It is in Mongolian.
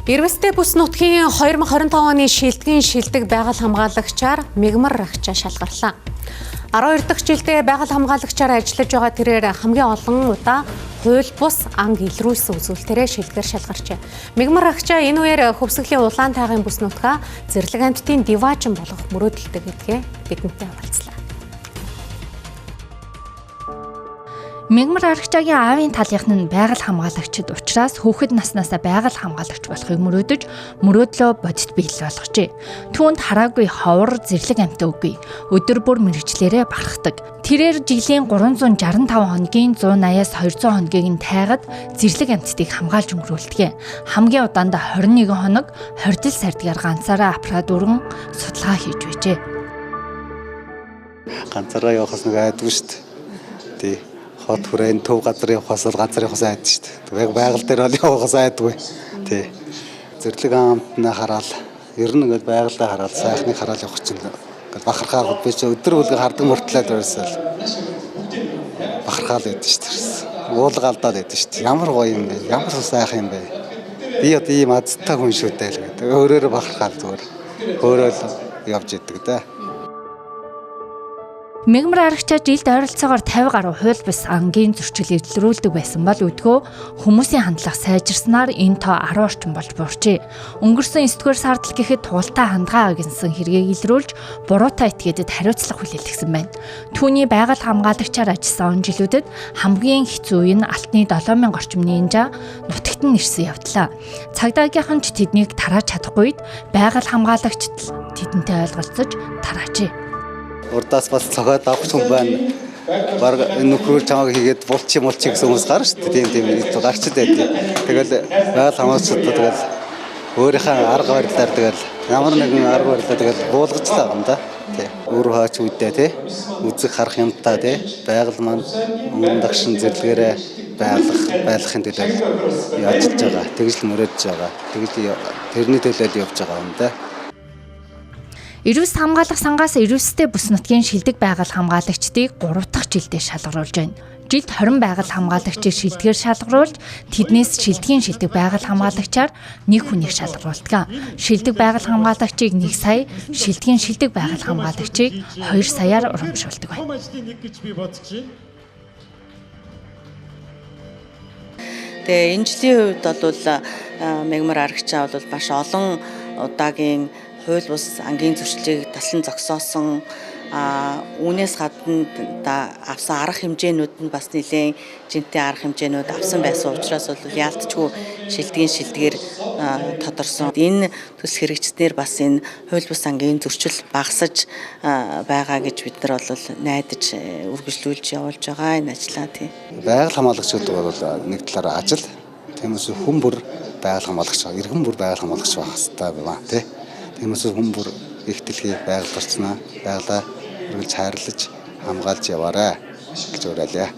Ирвэстэй бүс нутгийн 2025 оны шилдгийн шилдэг байгаль хамгаалагчаар Мегмар Рахча шалгарлаа. 12 дахь жилдээ байгаль хамгаалагчаар ажиллаж байгаа тэрээр хамгийн олон удаа хууль бус анги илрүүлсэн үзүүлэлтээрээ шилдгээр шалгарчээ. Мегмар Рахча энэ үеэр хөвсгөлийн улаан тайгын бүс нутгаа зэрлэг амьтдын диваажин болох мөрөөдөлтэй гэдгээ бидэнтэй хаваалцлаа. Мегмар Рахчагийн аавын талынх нь байгаль хамгаалагчид учраас хүүхэд наснаасаа байгаль хамгаалагч болохыг мөрөөдлөө бодит биелэл болгожээ. Түүнд хараагүй ховор зэрлэг амьтаа үгүй. Өдөр бүр мэрэгчлэрээ барахдаг. Тэрээр жилийн 365 хоногийн 180-аас 200 хоногийг нь тайгаад зэрлэг амьтдыг хамгаалж өнгөрүүлдэг. Хамгийн удаандаа 21 хоног 20 сардгаар ганцаараа аппаратурын судалгаа хийж байжээ. Ганцаараа явахаас нэг айдгүй шүү дээ. Хот хүрээнд төв газрын ухаас ганцаар явахаас айд шүү дээ. Яг байгаль дээр бол явахаас айдгүй. Тий. Зэрлэг амтнаа хараад ер нь ингээд байгалаа хараад сайхныг хараад явах чинь ингээд бахархаар би ч өдөр бүлгээ хардаг мөртлөө дөрөсөл бахархаал байдаг шүү дээ. Уулга алдаад байдаг шүү дээ. Ямар гоё юм бэ? Ямар сайхан юм бэ? Би одоо ийм азтай хүн шүү дээ л гэдэг. Өөрөөр бахархаал зүгээр. Өөрөө л явж идэг дээ. Мегмар Рахча жилд ойролцоогоор 50 гаруй хууль бус ангийн зөрчил илрүүлдэг байсан бол өдгөө хүмүүсийн хандлага сайжирснаар энэ тоо 10 орчим болж буурчээ. Өнгөрсөн 9-р сард л гэхэд туултай хандгаа гэнсэн хэрэгийг илрүүлж буруутай этгээдэд хариуцлага хүлээлгэсэн байна. Түүний байгаль хамгаалагчаар ажилласан он жилүүдэд хамгийн хэцүү үе нь алтны 7000 орчим нинжа нутагт нь ирсэн явдлаа. Цагдаагийнхан ч тэднийг тарааж чадахгүй үед байгаль хамгаалагчд тэдэнтэй ойлголцож тараажээ. Урдаас бас цохоод авах хүн байна. Бараг нөхрөөр чамааг хийгээд булчи гэсэн хүмүүс гарна шүү дээ. Тийм гарчд байдаг. Тэгэл байгаль хамгаалагчдад тэгэл өөрийнхөө арга барилаар тэгэл ямар нэгэн арга барилаар тэгэл буулгацлаа юм да. Тий. Өөр хаач үедээ тий. Үзэг харах юмтаа тий. Байгаль маань өмнө дагшин зэрлэгээрээ байлгахын төлөө яаж байгаа. Тэгж л мөрөөдж байгаа. Тэгж тэрний төлөө явж байгаа юм да. Ирвэс хамгаалах сангаас ирвэстэй бүс нутгийн шилдэг байгаль хамгаалагчдыг 3 дахь жилдээ шалгаруулж байна. Жилд 20 байгаль хамгаалагчийг шилдгээр шалгаруулж, тэднээс шилдэг байгаль хамгаалагчаар нэг хүнийг шалгаруулдаг. Шилдэг байгаль хамгаалагчийг 1 сая, шилдэг байгаль хамгаалагчийг 2 саяар урамшуулдаг байна. Тэгээ энэ жилийн хувьд бол Мегмар Рахча бол маш олон удаагийн хууль бус ангийн зөрчлийг таслан зогсоосон үүнээс гадна авсан арга хэмжээнүүд нь бас нэлээд жинтэй арга хэмжээнүүд авсан байсан учраас бол яалтчгүй шилдгээр тодорсон. Энэ төсөл хэрэгжснээр бас энэ хууль бус ангийн зөрчил багасж байгаа гэж бид нар бол найдаж үргэлжлүүлж явуулж байгаа энэ ажлаа тийм. Байгаль хамгаалагчид бол нэг талаараа ажил, тиймээс хүн бүр байгаль хамгаалагч, иргэн бүр байгаль хамгаалагч байх хэрэгтэй байна тийм. Тиймээс хүн бүр их дэлхий байгаль орчноо байгалаа үргэлж хайрлаж хамгаалж яваарай гэж уриалъя.